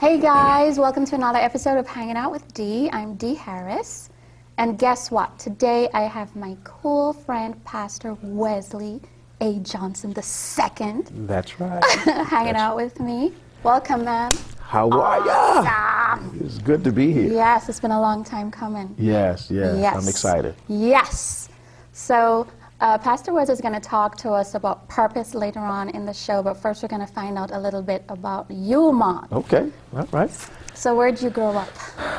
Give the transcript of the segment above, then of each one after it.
Hey guys, welcome to another episode of Hanging Out with Dee. I'm Dee Harris. And guess what? Today I have my cool friend, Pastor Wesley A. Johnson II. That's right. Hanging out with me. Welcome, man. How are ya? It's good to be here. Yes, it's been a long time coming. Yes. I'm excited. Yes. So, Pastor Wes is going to talk to us about purpose later on in the show, but first we're going to find out a little bit about you, Mom. Okay, all right. So where'd you grow up?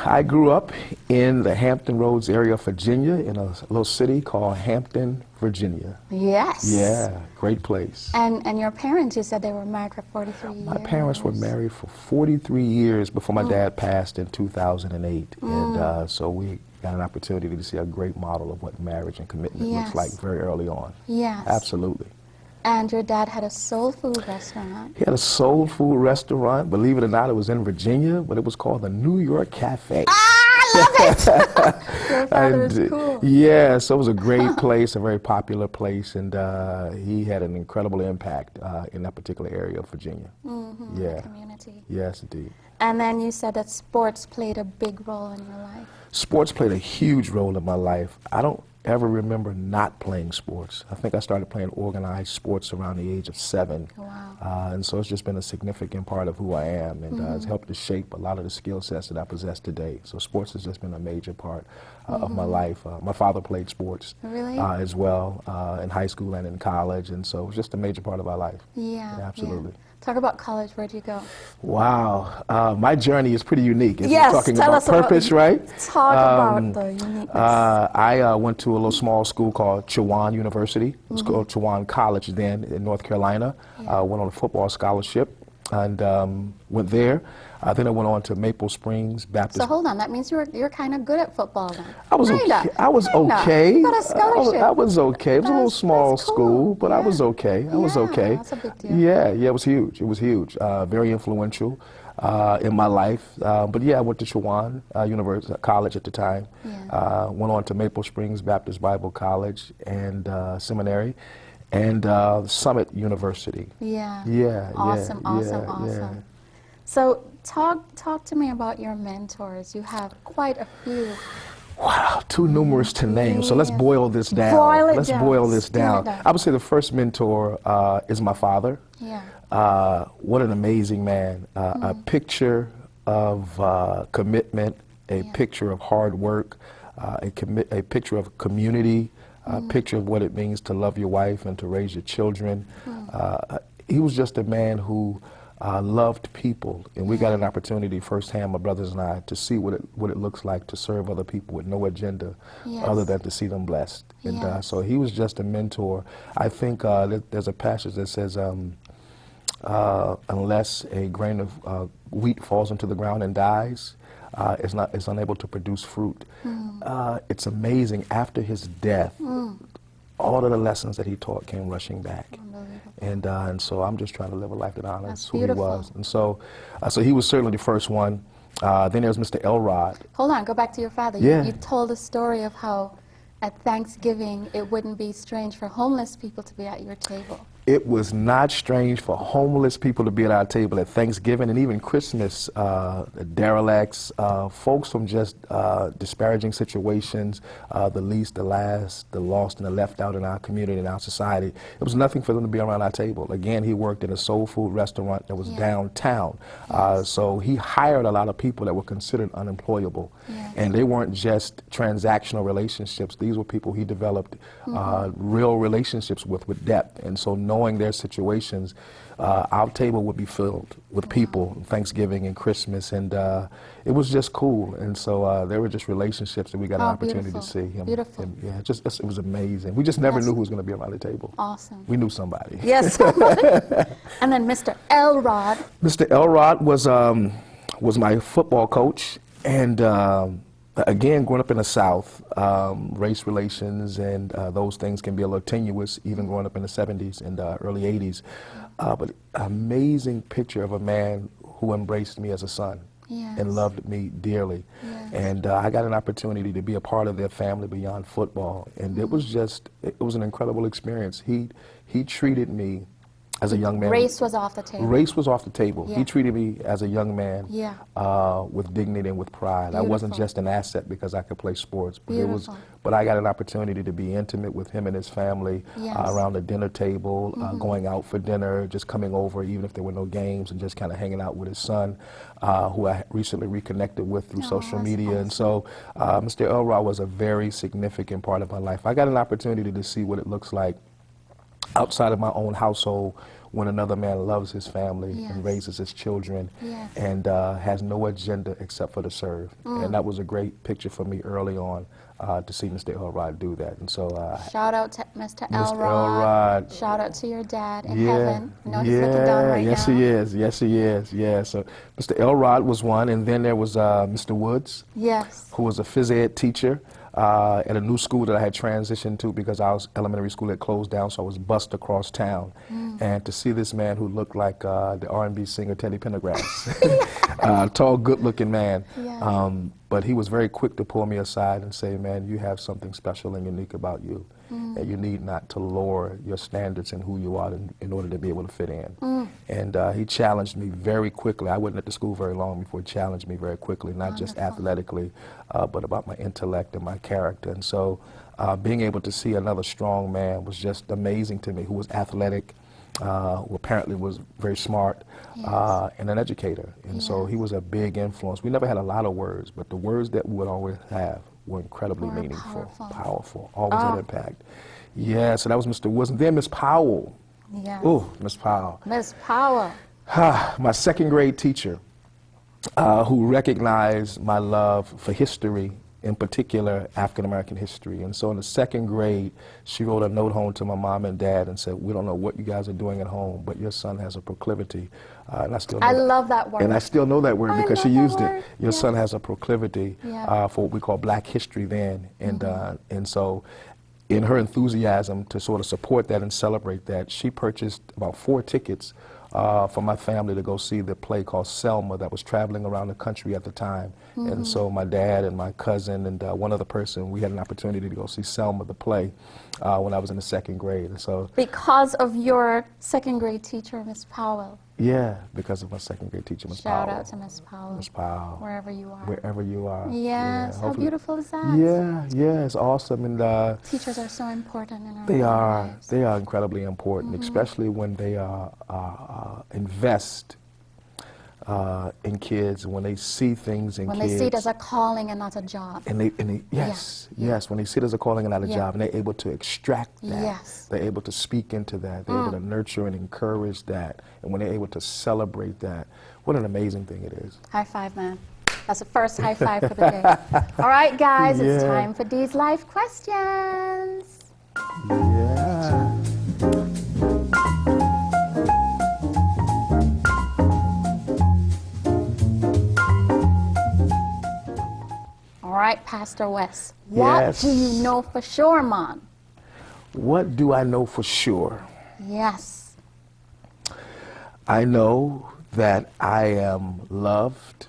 I grew up in the Hampton Roads area of Virginia, in a little city called Hampton, Virginia. Yes. Yeah, great place. And your parents, you said they were married for 43 years. My parents were married for 43 years before my dad passed in 2008. And so we got an opportunity to see a great model of what marriage and commitment looks like very early on. Yes. Absolutely. And your dad had a soul food restaurant. He had a soul food restaurant. Believe it or not, it was in Virginia, but it was called the New York Cafe. I love it! Your father is cool. Yeah, so it was a great place, a very popular place, and he had an incredible impact in that particular area of Virginia. The community. Yes, indeed. And then you said that sports played a big role in your life. Sports played a huge role in my life. I don't ever remember not playing sports. I think I started playing organized sports around the age of 7. Wow. And so it's just been a significant part of who I am, and it's helped to shape a lot of the skill sets that I possess today. So sports has just been a major part of my life. My father played sports as well in high school and in college, and so it was just a major part of our life. Yeah, absolutely. Yeah. Talk about college. Where'd you go? Wow. My journey is pretty unique. If yes, you're talking tell about us purpose, about, right? Talk about the uniqueness. I went to a little small school called Chowan University. It was called Chowan College then in North Carolina. Went on a football scholarship and went there. Then I went on to Maple Springs Baptist. So hold on, that means you're kind of good at football then. I was okay. I was okay. You got a scholarship. I was okay. It was a little small school, but I was okay. I was okay. That's a big deal. Yeah, it was huge. It was huge. Very influential in my life. But yeah, I went to Chowan University College at the time. Went on to Maple Springs Baptist Bible College and Seminary. And Summit University. Awesome. So talk to me about your mentors. You have quite a few. Wow, too numerous to name. So let's boil this down. Boil this down. I would say the first mentor is my father. What an amazing man. A picture of commitment, a picture of hard work, a picture of community, a picture of what it means to love your wife and to raise your children. He was just a man who loved people, and we got an opportunity firsthand, my brothers and I, to see what it looks like to serve other people with no agenda other than to see them blessed. And so he was just a mentor. I think there's a passage that says, unless a grain of wheat falls into the ground and dies, it's unable to produce fruit. It's amazing. After his death, all of the lessons that he taught came rushing back. And so I'm just trying to live a life that honors who he was. And so he was certainly the first one. Then there's Mr. Elrod. Hold on, go back to your father. You told a story of how at Thanksgiving it wouldn't be strange for homeless people to be at your table. It was not strange for homeless people to be at our table at Thanksgiving and even Christmas. Derelicts, folks from just disparaging situations, the least, the last, the lost, and the left out in our community and our society. It was nothing for them to be around our table. Again, he worked in a soul food restaurant that was downtown. So he hired a lot of people that were considered unemployable. And they weren't just transactional relationships. These were people he developed real relationships with depth. And so knowing their situations, our table would be filled with people, Thanksgiving and Christmas, and it was just cool. And so there were just relationships that we got an opportunity to see. Beautiful. It was amazing. We just never knew who was going to be around the table. Awesome. We knew somebody. Yes. And then Mr. Elrod. Mr. Elrod was my football coach, and again, growing up in the South, race relations and those things can be a little tenuous, even growing up in the 70s and early 80s. But amazing picture of a man who embraced me as a son and loved me dearly. And I got an opportunity to be a part of their family beyond football. And it was an incredible experience. He treated me as a young man. Race was off the table. Race was off the table. Yeah. He treated me as a young man Yeah. with dignity and with pride. I wasn't Beautiful. just an asset because I could play sports, but Beautiful. but I got an opportunity to be intimate with him and his family Yes. around the dinner table, going out for dinner, just coming over even if there were no games, and just kind of hanging out with his son, who I recently reconnected with through social that's media. And so Mr. Elrod was a very significant part of my life. I got an opportunity to see what it looks like outside of my own household when another man loves his family Yes. and raises his children Yes. and has no agenda except for to serve. And that was a great picture for me early on to see Mr. Elrod do that. And so Shout out to Mr. Mr. Elrod. Elrod. Shout out to your dad in Yeah, heaven. I know he's looking down right yes now. he is, yes he is, yeah. So Mr. Elrod was one, and then there was Mr. Woods, Yes. who was a phys ed teacher at a new school that I had transitioned to because our elementary school had closed down, so I was bused across town. And to see this man who looked like the R&B singer Teddy Pendergrass, tall, good-looking man, Yeah. but he was very quick to pull me aside and say, man, you have something special and unique about you, and you need not to lower your standards and who you are in order to be able to fit in. And he challenged me very quickly. I wasn't at the school very long before he challenged me very quickly, not just athletically, but about my intellect and my character. And so being able to see another strong man was just amazing to me, who was athletic, who apparently was very smart, and an educator. And so he was a big influence. We never had a lot of words, but the words that we would always have were incredibly meaningful, powerful, always had impact. Yeah, so that was Mr. Woods. And then Miss Powell. Yes. Oh, Miss Powell. Miss Powell. My second grade teacher, who recognized my love for history, in particular African American history. And so in the second grade, she wrote a note home to my mom and dad and said, we don't know what you guys are doing at home, but your son has a proclivity. And I still know I love that word. And I still know that word I because she love that used word. it. Your son has a proclivity Yeah. for what we call black history then. And so in her enthusiasm to sort of support that and celebrate that, she purchased about 4 tickets for my family to go see the play called Selma that was traveling around the country at the time. And so my dad and my cousin and one other person, we had an opportunity to go see Selma, the play, when I was in the second grade. And so, Because of your second grade teacher, Miss Powell. yeah, because of my second grade teacher, Miss Powell. Shout out to Miss Powell. Miss Powell. Wherever you are. Wherever you are. Yes. Yeah, How hopefully- beautiful is that? Yeah, it's awesome. And Teachers are so important in our they lives. are incredibly important, especially when they invest in kids, when they see things in When kids. they see it as a calling and not a job. And they yes, when they see it as a calling and not a Yeah. job, and they're able to extract that. Yes. They're able to speak into that. They're able to nurture and encourage that. And when they're able to celebrate that, what an amazing thing it is. High five, man. That's the first high five for the day. All right, guys, it's Yeah. time for Dee's Life Questions. Yeah. All right, Pastor Wes. What Yes. do you know for sure, Mom? What do I know for sure? Yes. I know that I am loved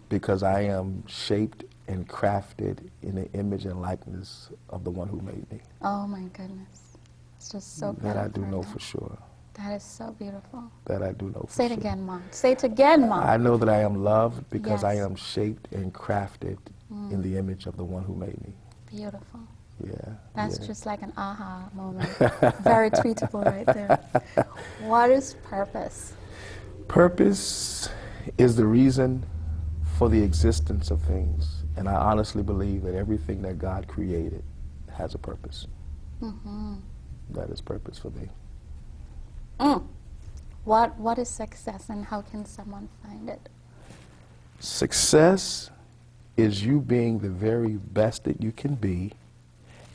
because I am shaped and crafted in the image and likeness of the one who made me. Oh, my goodness. It's just so beautiful. That I do know right for sure. now. That is so beautiful. That I do know for Say it sure. again, Mom. Say it again, Mom. I know that I am loved because I Yes. am shaped and crafted in the image of the one who made me. Beautiful. Yeah. That's yeah. just like an aha moment. Very tweetable right there. What is purpose? Purpose is the reason for the existence of things. And I honestly believe that everything that God created has a purpose. That is purpose for me. What is success and how can someone find it? Success is you being the very best that you can be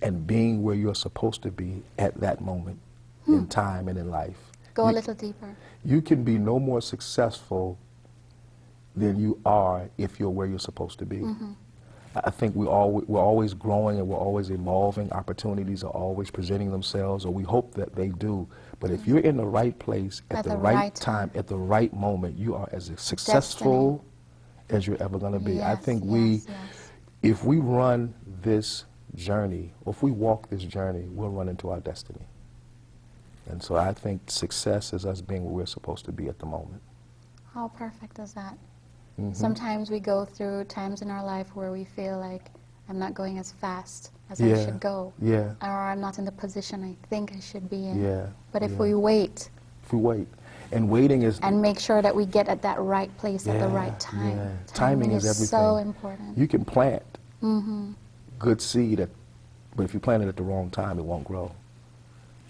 and being where you're supposed to be at that moment in time and in life. Go a little deeper. You can be no more successful than you are if you're where you're supposed to be. I think we're always growing and we're always evolving. Opportunities are always presenting themselves, or we hope that they do. But if you're in the right place at the right time, at the right moment, you are as successful as you're ever going to be. I Yes, think yes. if we run this journey, or if we walk this journey, we'll run into our destiny. And so I think success is us being where we're supposed to be at the moment. How perfect is that? Mm-hmm. Sometimes we go through times in our life where we feel like I'm not going as fast as I should go. Yeah. Or I'm not in the position I think I should be in. Yeah. But if we wait. If we wait. And waiting is... And make sure that we get at that right place at the right time. Yeah. Timing is everything. So important. You can plant Mm-hmm. good seed, but if you plant it at the wrong time, it won't grow.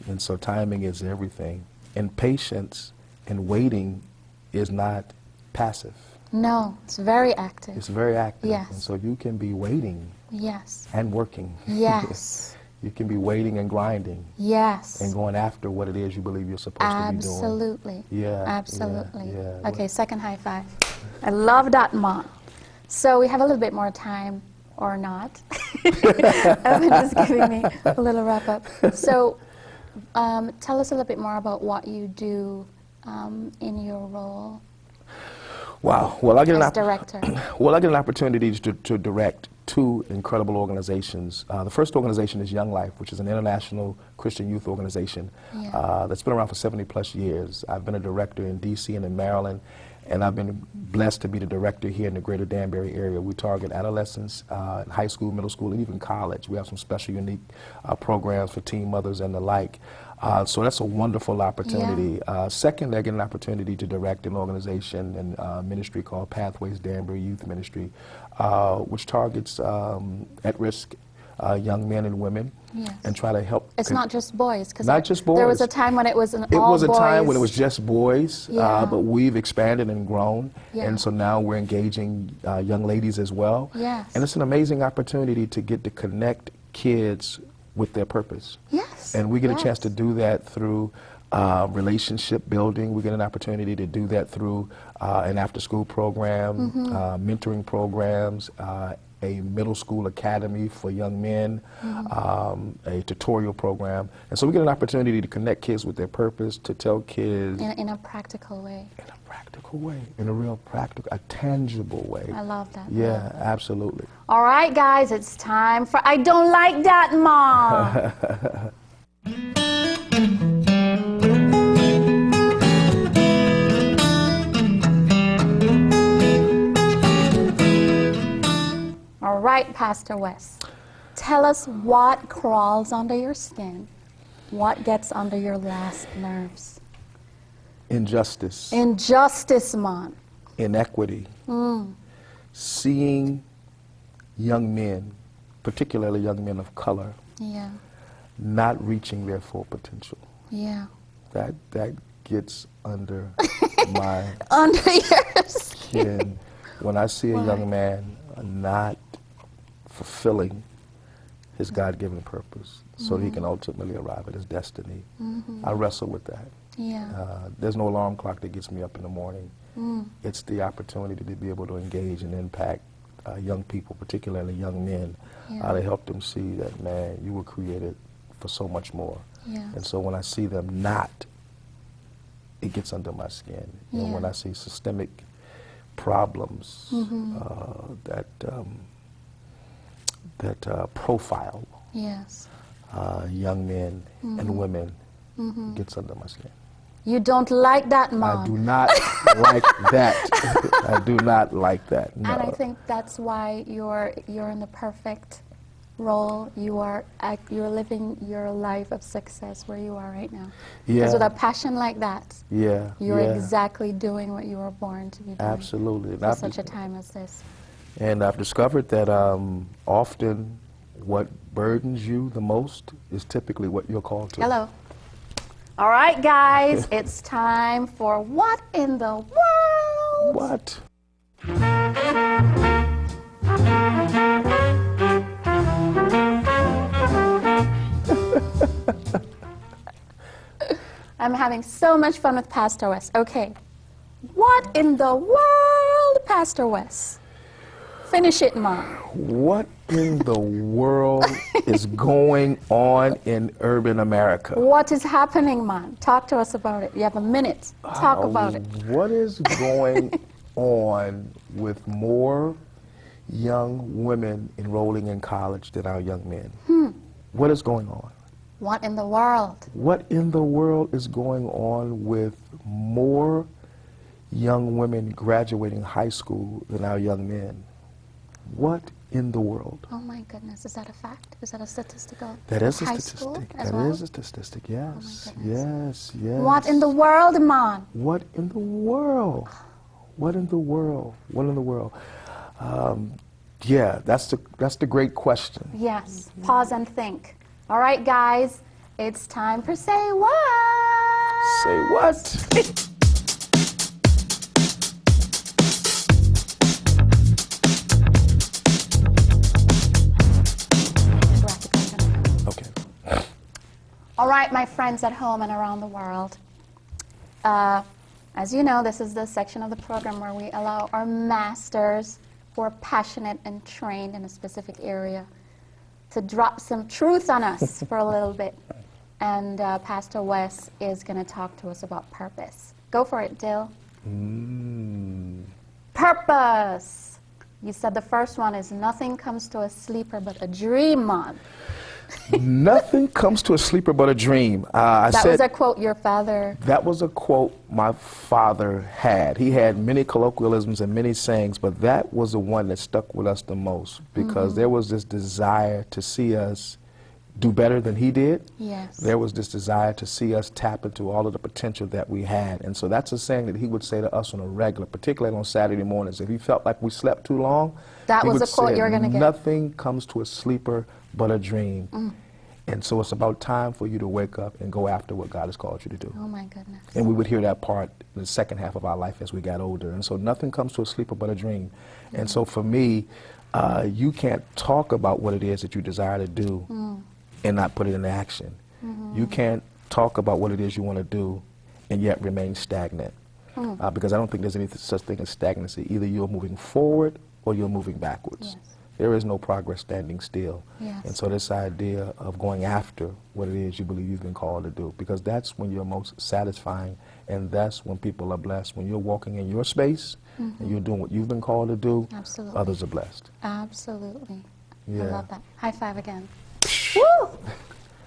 And so timing is everything. And patience and waiting is not passive. No, it's very active. It's very active. Yes. And so you can be waiting Yes. and working. Yes. You can be waiting and grinding Yes. and going after what it is you believe you're supposed to be doing. Absolutely. Yeah. Absolutely. Yeah. Okay, second high five. I love that, Mom. So we have a little bit more time, or not. Evan is giving me a little wrap up. So tell us a little bit more about what you do in your role. Wow. Well, I get as director. Well, I get an opportunity to direct two incredible organizations. The first organization is Young Life, which is an international Christian youth organization that's been around for 70+ years. I've been a director in D.C. and in Maryland, and I've been blessed to be the director here in the greater Danbury area. We target adolescents, high school, middle school, and even college. We have some special, unique programs for teen mothers and the like. So that's a wonderful opportunity. Second, I get an opportunity to direct an organization and ministry called Pathways Danbury Youth Ministry, which targets at-risk young men and women and try to help. It's not just boys, because not just boys. There was a time when it was an all boys. It was a time when it was just boys, but we've expanded and grown, and so now we're engaging young ladies as well. Yes. And it's an amazing opportunity to get to connect kids with their purpose. Yes. And we get a chance to do that through relationship building. We get an opportunity to do that through an after-school program, mentoring programs, a middle school academy for young men, a tutorial program. And so we get an opportunity to connect kids with their purpose, to tell kids... In a practical way. In a practical way, in a real practical, a tangible way. I love that. Yeah, absolutely. All right, guys, it's time for I Don't Like That, Mom. All right, Pastor Wes, tell us what crawls under your skin, what gets under your last nerves. Injustice. Injustice, Mom. Inequity. Seeing young men, particularly young men of color, not reaching their full potential. Yeah. That gets under my under your skin. When I see a young man not fulfilling his God-given purpose so that he can ultimately arrive at his destiny, I wrestle with that. Yeah. There's no alarm clock that gets me up in the morning. It's the opportunity to be able to engage and impact young people, particularly young men, to help them see that, man, you were created for so much more. And so when I see them not, it gets under my skin. And when I see systemic problems that profile young men and women, it gets under my skin. You don't like that, Mom. I do not like that. I do not like that. No. And I think that's why you're in the perfect role. You're living your life of success where you are right now. Because with a passion like that, you're exactly doing what you were born to be doing. Absolutely. For such a time as this. And I've discovered that often what burdens you the most is typically what you're called to. Hello. All right, guys, it's time for What in the World? What? I'm having so much fun with Pastor Wes. Okay, what in the world, Pastor Wes? Finish it, Mom. What in the world is going on in urban America? What is happening, Mom? Talk to us about it. You have a minute. Talk about it. What is going on with more young women enrolling in college than our young men? What is going on? What in the world? What in the world is going on with more young women graduating high school than our young men? What in the world? Oh my goodness, is that a fact? Is that a statistical? That is a high statistic. School as That well? is a statistic, yes. Oh my Yes, yes. What in the world, man? What in the world? What in the world? What in the world? Yeah, that's the great question. Yes, pause and think. All right, guys, it's time for Say What? Say what? Okay. All right, my friends at home and around the world. As you know, this is the section of the program where we allow our masters who are passionate and trained in a specific area to drop some truth on us for a little bit. And Pastor Wes is going to talk to us about purpose. Go for it, Dill. Purpose. You said the first one is nothing comes to a sleeper but a dream on. Nothing comes to a sleeper but a dream. That was a quote your father... That was a quote my father had. He had many colloquialisms and many sayings, but that was the one that stuck with us the most because there was this desire to see us do better than he did. Yes. There was this desire to see us tap into all of the potential that we had. And so that's a saying that he would say to us on a regular, particularly on Saturday mornings. If he felt like we slept too long, that he was would a quote say, you're going to get. Nothing comes to a sleeper but a dream. And so it's about time for you to wake up and go after what God has called you to do. Oh my goodness. And we would hear that part in the second half of our life as we got older. And so nothing comes to a sleeper but a dream. And so for me, you can't talk about what it is that you desire to do and not put it into action. You can't talk about what it is you want to do and yet remain stagnant. Because I don't think there's any such thing as stagnancy. Either you're moving forward or you're moving backwards. Yes. There is no progress standing still. Yes. And so this idea of going after what it is you believe you've been called to do, because that's when you're most satisfying, and that's when people are blessed. When you're walking in your space and you're doing what you've been called to do, Absolutely. others are blessed. Absolutely. Yeah. I love that. High five again. Woo!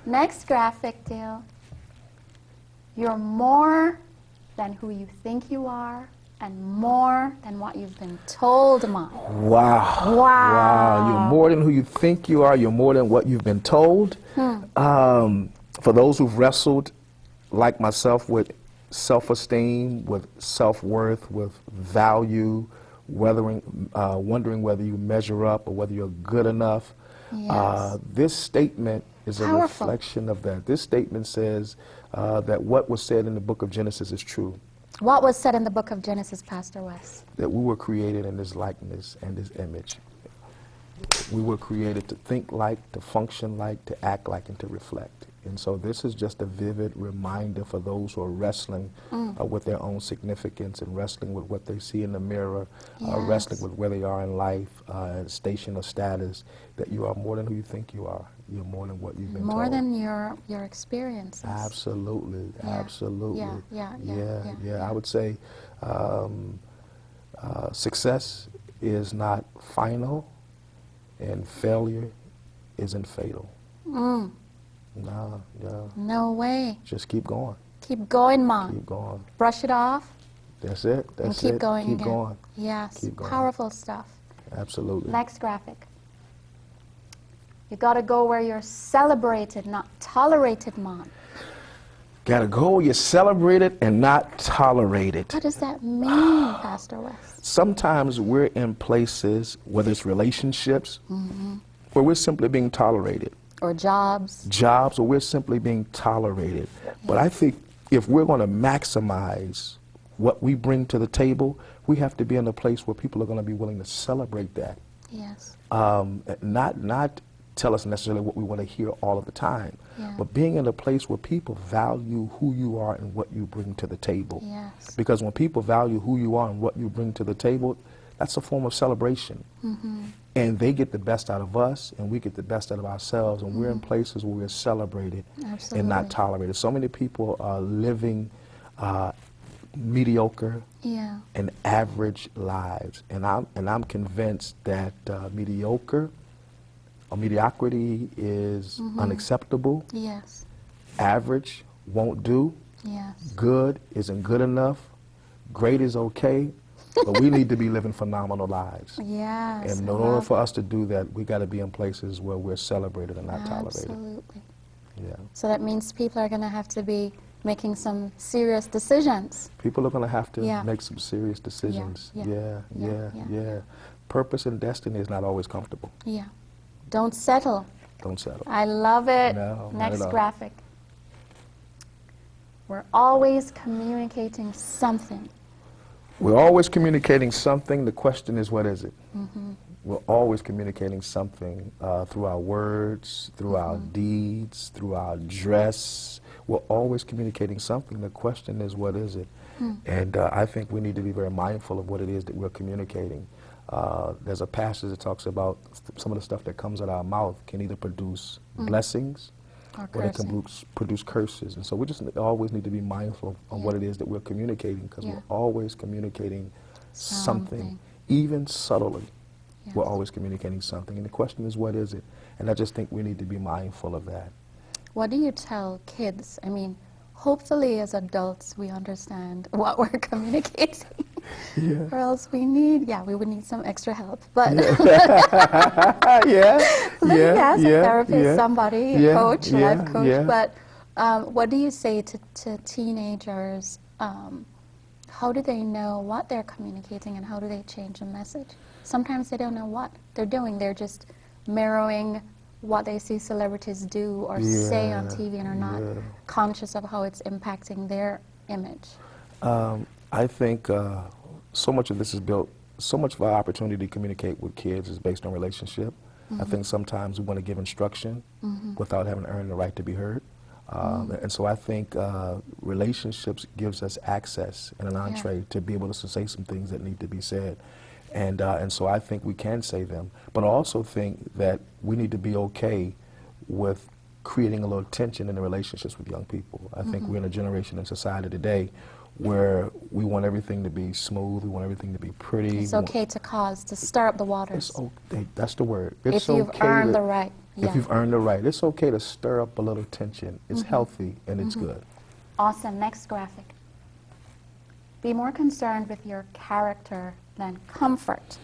Next graphic, Dale. You're more than who you think you are and more than what you've been told, Mom. Wow. Wow. Wow. You're more than who you think you are. You're more than what you've been told. For those who've wrestled, like myself, with self-esteem, with self-worth, with value, wondering whether you measure up or whether you're good enough, Yes. this statement is a Powerful. reflection of that. This statement says that what was said in the book of Genesis is true. What was said in the book of Genesis, Pastor Wes? That we were created in His likeness and His image. We were created to think like, to function like, to act like, and to reflect. And so this is just a vivid reminder for those who are wrestling with their own significance and wrestling with what they see in the mirror, wrestling with where they are in life, station or status, that you are more than who you think you are. You're more than what you've been More told. than your experiences. Absolutely, Yeah. absolutely. Yeah. I would say success is not final, and failure isn't fatal. No. No way. Just keep going. Keep going, Mom. Keep going. Brush it off That's it. and That's keep it. going Keep again. going. Yes. Keep going. Powerful stuff. Absolutely. Next graphic. You gotta go where you're celebrated, not tolerated, Mom. Gotta go. You're celebrated and not tolerated. What does that mean, Pastor West? Sometimes we're in places, whether it's relationships, where we're simply being tolerated. Or jobs. Jobs, or we're simply being tolerated. But I think if we're going to maximize what we bring to the table, we have to be in a place where people are going to be willing to celebrate that. Yes. Not tell us necessarily what we want to hear all of the time, but being in a place where people value who you are and what you bring to the table. Yes. Because when people value who you are and what you bring to the table, that's a form of celebration. And they get the best out of us, and we get the best out of ourselves, and we're in places where we're celebrated and not tolerated. So many people are living mediocre and average lives, and I'm convinced that mediocre mediocrity is unacceptable. Yes. Average won't do. Yes. Good isn't good enough. Great is okay. But we need to be living phenomenal lives. Yes. And in order for us to do that, we got to be in places where we're celebrated and not tolerated. Absolutely. Yeah. So that means people are going to have to be making some serious decisions. People are going to have to Yeah. make some serious decisions. Yeah. Yeah. Purpose and destiny is not always comfortable. Yeah. Don't settle. Don't settle. I love it. No, not Next at all. graphic. We're always communicating something. We're always communicating something. The question is, what is it? We're always communicating something through our words, through our deeds, through our dress. We're always communicating something. The question is, what is it? And I think we need to be very mindful of what it is that we're communicating. There's a passage that talks about some of the stuff that comes out of our mouth can either produce blessings or it can produce curses. And so we just always need to be mindful of what it is that we're communicating, because we're always communicating something, even subtly. We're always communicating something. And the question is, what is it? And I just think we need to be mindful of that. What do you tell kids? I mean, hopefully as adults we understand what we're communicating. Or else we would need some extra help. But let me ask a therapist, somebody, a coach, life coach. But what do you say to teenagers? How do they know what they're communicating, and how do they change a message? Sometimes they don't know what they're doing. They're just mirroring what they see celebrities do or say on TV and are not conscious of how it's impacting their image. I think so much of this is built, so much of our opportunity to communicate with kids is based on relationship. I think sometimes we want to give instruction without having earned the right to be heard. And so I think relationships gives us access and an entree to be able to say some things that need to be said. And so I think we can say them. But I also think that we need to be okay with creating a little tension in the relationships with young people. I think we're in a generation in society today where we want everything to be smooth, we want everything to be pretty. It's okay to stir up the waters. It's okay, that's the word. It's if you've earned the right. If you've earned the right. It's okay to stir up a little tension. It's healthy and it's good. Awesome. Next graphic. Be more concerned with your character than comfort.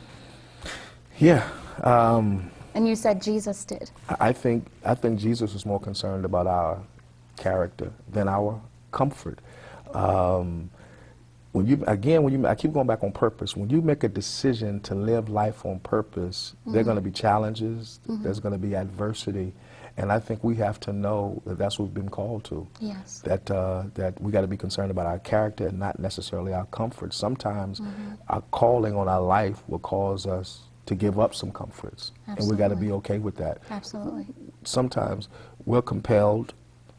Yeah. And you said Jesus did. I think Jesus was more concerned about our character than our comfort. I keep going back on purpose. When you make a decision to live life on purpose, there are going to be challenges, there's going to be adversity, and I think we have to know that that's what we've been called to. Yes. That we got to be concerned about our character and not necessarily our comfort. Sometimes our calling on our life will cause us to give up some comforts, and we got to be okay with that. Absolutely. Sometimes we're compelled.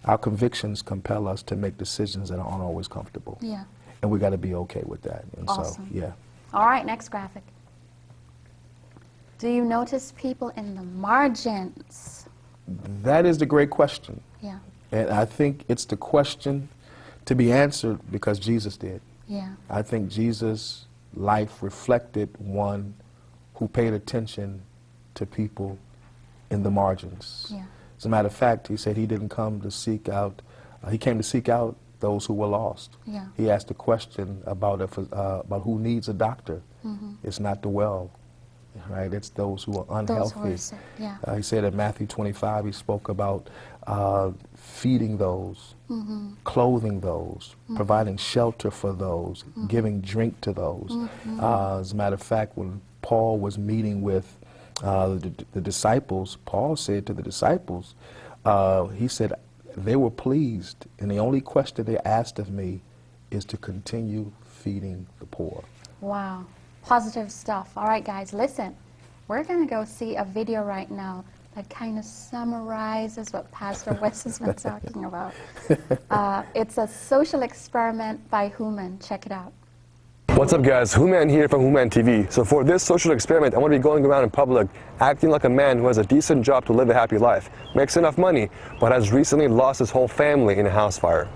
Our convictions compel us to make decisions that aren't always comfortable. Yeah. And we got to be okay with that. And awesome. So, yeah. All right, next graphic. Do you notice people in the margins? That is the great question. Yeah. And I think it's the question to be answered because Jesus did. Yeah. I think Jesus' life reflected one who paid attention to people in the margins. Yeah. As a matter of fact, he said he didn't come to seek out, he came to seek out those who were lost. Yeah. He asked a question about who needs a doctor. It's not the well, right? It's those who are unhealthy. Those who are sick. Yeah. He said in Matthew 25, he spoke about feeding those, clothing those, providing shelter for those, giving drink to those. As a matter of fact, when Paul was meeting with the disciples, Paul said to the disciples, he said, they were pleased, and the only question they asked of me is to continue feeding the poor. Wow. Positive stuff. All right, guys, listen. We're going to go see a video right now that kind of summarizes what Pastor Wes has been talking about. It's a social experiment by Human. Check it out. What's up, guys? HOWDEEE here from HOWDEEE TV. So for this social experiment, I want to be going around in public acting like a man who has a decent job to live a happy life, makes enough money, but has recently lost his whole family in a house fire.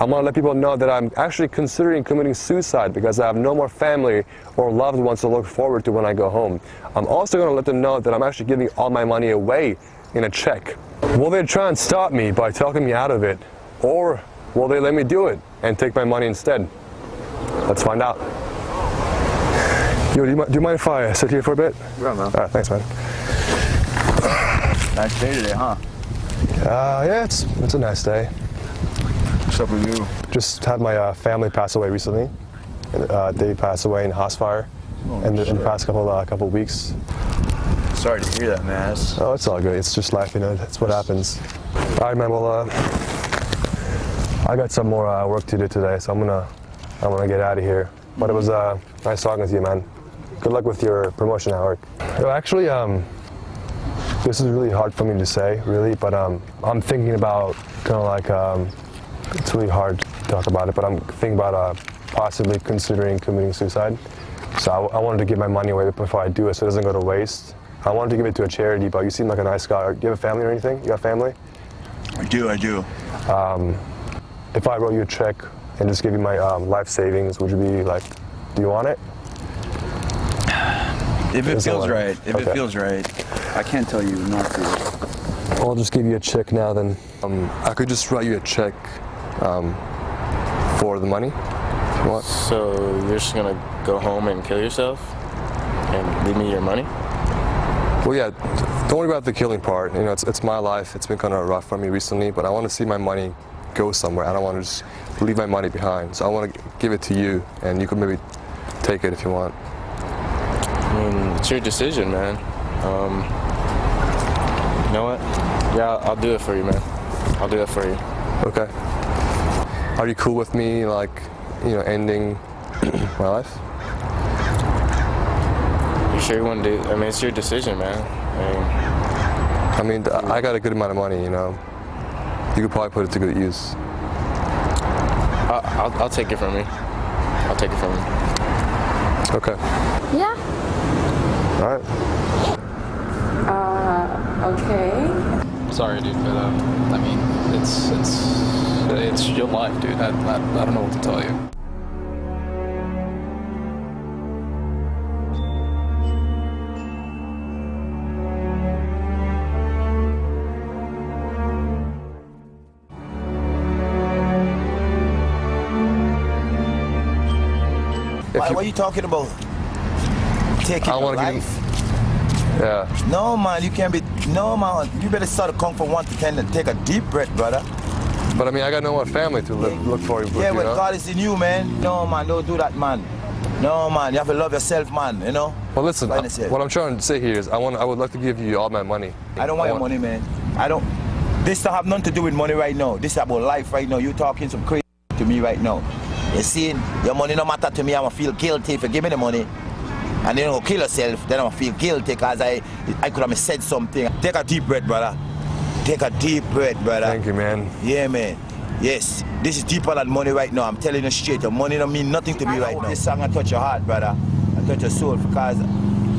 I want to let people know that I'm actually considering committing suicide because I have no more family or loved ones to look forward to when I go home. I'm also going to let them know that I'm actually giving all my money away in a check. Will they try and stop me by talking me out of it, or will they let me do it and take my money instead? Let's find out. Yo, do you mind if I sit here for a bit? Yeah, man. All right, thanks, man. Nice day today, huh? Yeah, it's a nice day. What's up with you? Just had my family pass away recently. They passed away in a house fire in the past couple weeks. Sorry to hear that, man. Oh, it's all good. It's just life, you know. That's what happens. All right, man. Well, I got some more work to do today, so I'm gonna get out of here. But it was nice talking with you, man. Good luck with your promotion at work. Actually, this is really hard for me to say, really, but I'm thinking about kind of like, it's really hard to talk about it, but I'm thinking about possibly considering committing suicide. So I wanted to give my money away before I do it so it doesn't go to waste. I wanted to give it to a charity, but you seem like a nice guy. Do you have a family or anything? You got family? I do. If I wrote you a check and just give you my life savings, would you be like, do you want it? If it feels right. If Okay. it feels right. I can't tell you not to. I'll just give you a check now then. I could just write you a check for the money if you want. So you're just gonna go home and kill yourself and leave me your money? Well, yeah, don't worry about the killing part. You know, it's my life. It's been kind of rough for me recently, but I want to see my money go somewhere. I don't want to just leave my money behind. So I want to give it to you, and you could maybe take it if you want. I mean, it's your decision, man. You know what? Yeah, I'll do it for you, man. I'll do it for you. Okay. Are you cool with me, like, you know, ending my life? You sure you want to do? I mean, it's your decision, man. I mean, I got a good amount of money, you know. You could probably put it to good use. I'll take it from you. I'll take it from you. Okay. Yeah. All right. Okay. Sorry, dude, but I mean, it's your life, dude. I don't know what to tell you. What are you talking about? Taking your life? Yeah. No, man, you can't be. No, man, you better start to count from 1 to 10 and take a deep breath, brother. But I mean, I got no more family to look for. Yeah, but God is in you, man. No, man, don't do that, man. No, man, you have to love yourself, man, you know? Well, listen, what I'm trying to say here is I would like to give you all my money. I don't want your money, man. I don't. This don't have nothing to do with money right now. This is about life right now. You talking some crazy to me right now. You see, your money no matter to me. I'm gonna feel guilty if you give me the money. And then you don't kill yourself, then I'm gonna feel guilty because I could have said something. Take a deep breath, brother. Take a deep breath, brother. Thank you, man. Yeah, man. Yes, this is deeper than money right now. I'm telling you straight. Your money don't mean nothing to me right now. This song will touch your heart, brother. And touch your soul because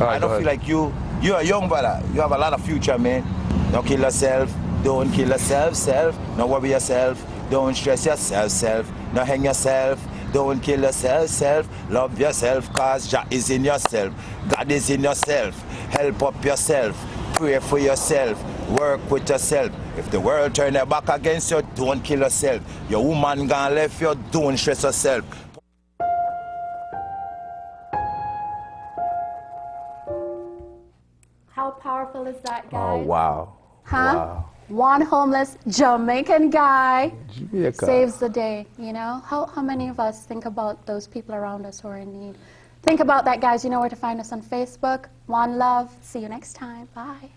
I don't feel like you are young, brother. You have a lot of future, man. Don't kill yourself. Don't kill yourself, self. Don't worry yourself. Don't stress yourself, self. Don't hang yourself. Don't kill yourself, self. Love yourself, cause Jah is in yourself. God is in yourself. Help up yourself. Pray for yourself. Work with yourself. If the world turn their back against you, don't kill yourself. Your woman gone left you, don't stress yourself. How powerful is that, guys? Oh, wow. Huh? Wow. One homeless Jamaican guy Jamaica. saves the day, you know? How many of us think about those people around us who are in need? Think about that, guys. You know where to find us on Facebook. One love. See you next time. Bye.